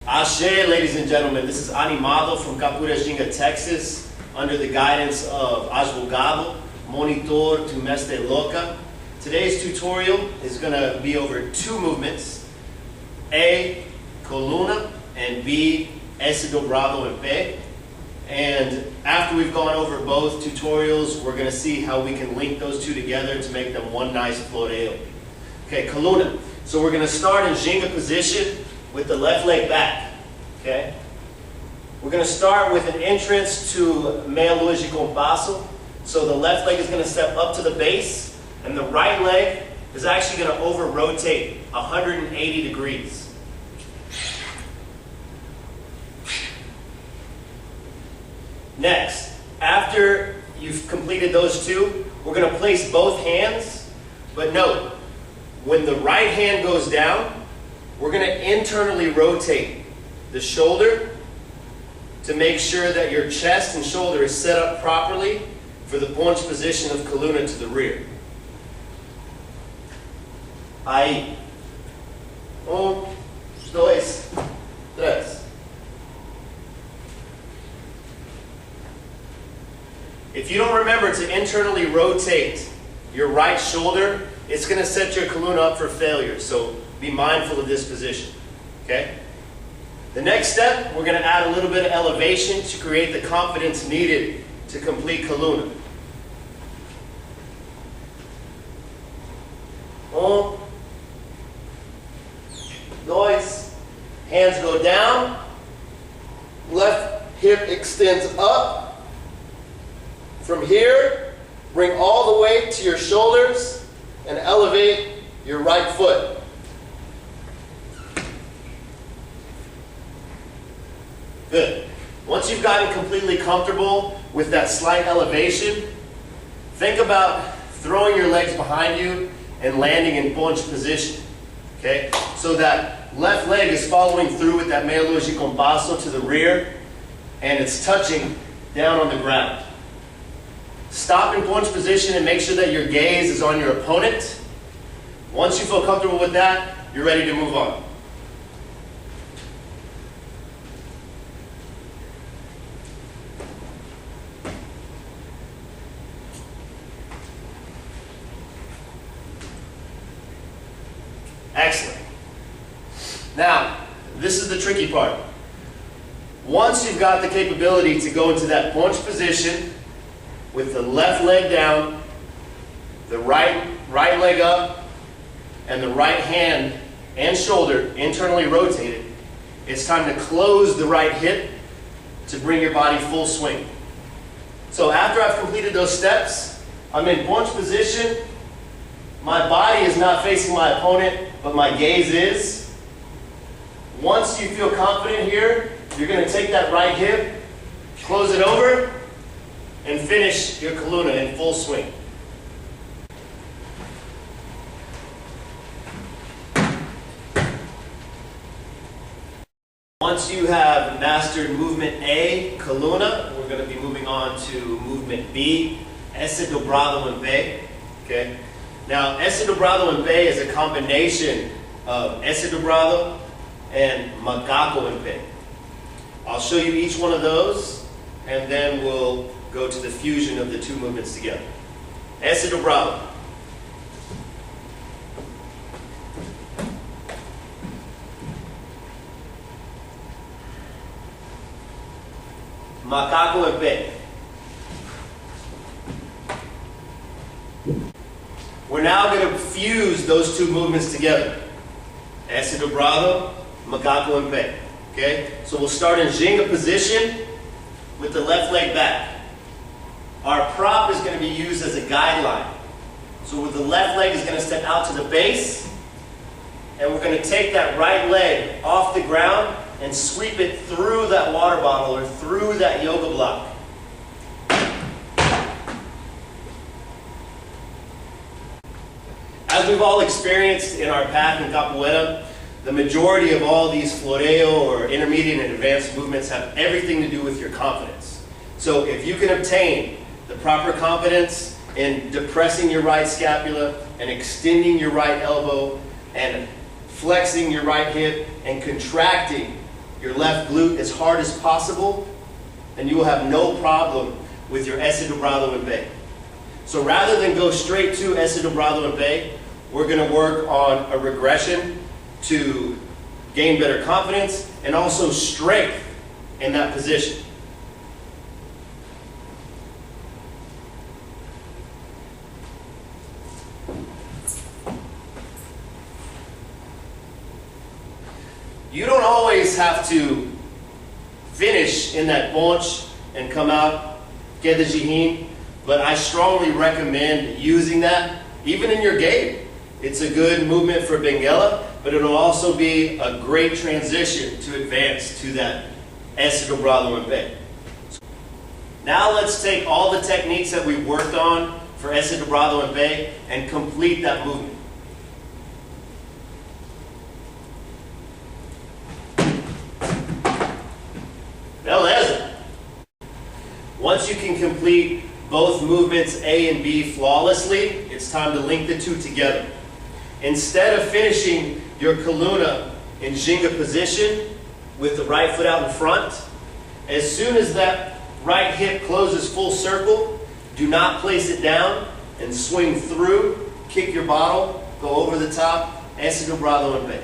Ashe, ladies and gentlemen, this is Animado from CapuraGinga Texas, under the guidance of S Dobrado, Monitor tu Mente Loca. Today's tutorial is going to be over two movements, A, Coluna, and B, S Dobrado and P. And after we've gone over both tutorials, we're going to see how we can link those two together to make them one nice floreo. Okay, Coluna. So we're going to start in Ginga position with the left leg back. Okay? We're going to start with an entrance to Meia Lua Reversao. So the left leg is going to step up to the base, and the right leg is actually going to over-rotate 180 degrees. Next, after you've completed those two, we're going to place both hands, but note, when the right hand goes down, we're going to internally rotate the shoulder to make sure that your chest and shoulder is set up properly for the punch position of Coluna to the rear. Ahí. 1, 2, 3. If you don't remember to internally rotate your right shoulder, it's going to set your Coluna up for failure. So be mindful of this position. Okay? The next step, we're going to add a little bit of elevation to create the confidence needed to complete Coluna. 1, 2. Hands go down. Left hip extends up. From here, bring all the weight to your shoulders and elevate your right foot. Good. Once you've gotten completely comfortable with that slight elevation, think about throwing your legs behind you and landing in punch position. Okay? So that left leg is following through with that Meia Lua Reversao to the rear, and it's touching down on the ground. Stop in punch position and make sure that your gaze is on your opponent. Once you feel comfortable with that, you're ready to move on. Excellent. Now, this is the tricky part. Once you've got the capability to go into that punch position with the left leg down, the right leg up, and the right hand and shoulder internally rotated, it's time to close the right hip to bring your body full swing. So after I've completed those steps, I'm in punch position. My body is not facing my opponent, but my gaze is. Once you feel confident here, you're going to take that right hip, close it over, and finish your Coluna in full swing. Once you have mastered movement A, Coluna, we're going to be moving on to movement B, S Dobrado and P. Okay? Now, S Dobrado and P is a combination of S Dobrado and Macaco and P. I'll show you each one of those, and then we'll go to the fusion of the two movements together. S Dobrado. Macaco and P. We're now going to fuse those two movements together. S Dobrado, Macaco and P. Okay? So we'll start in Ginga position with the left leg back. Our prop is going to be used as a guideline. So with the left leg is going to step out to the base, and we're going to take that right leg off the ground and sweep it through that water bottle or through that yoga block. As we've all experienced in our path in Capoeira, the majority of all these floreo or intermediate and advanced movements have everything to do with your confidence. So if you can obtain the proper confidence in depressing your right scapula and extending your right elbow and flexing your right hip and contracting your left glute as hard as possible, and you will have no problem with your S Dobrado and Bay. So rather than go straight to S Dobrado and Bay, we're going to work on a regression to gain better confidence and also strength in that position. You don't always have to finish in that ponche and come out, queda jihin, but I strongly recommend using that even in your game. It's a good movement for Benguela, but it'll also be a great transition to advance to that S Dobrado and Bay. Now let's take all the techniques that we worked on for S Dobrado and Bay and complete that movement. Beleza. Once you can complete both movements A and B flawlessly, it's time to link the two together. Instead of finishing your Coluna in Ginga position with the right foot out in front, as soon as that right hip closes full circle, do not place it down and swing through, kick your bottle, go over the top, S Dobrado and Bay.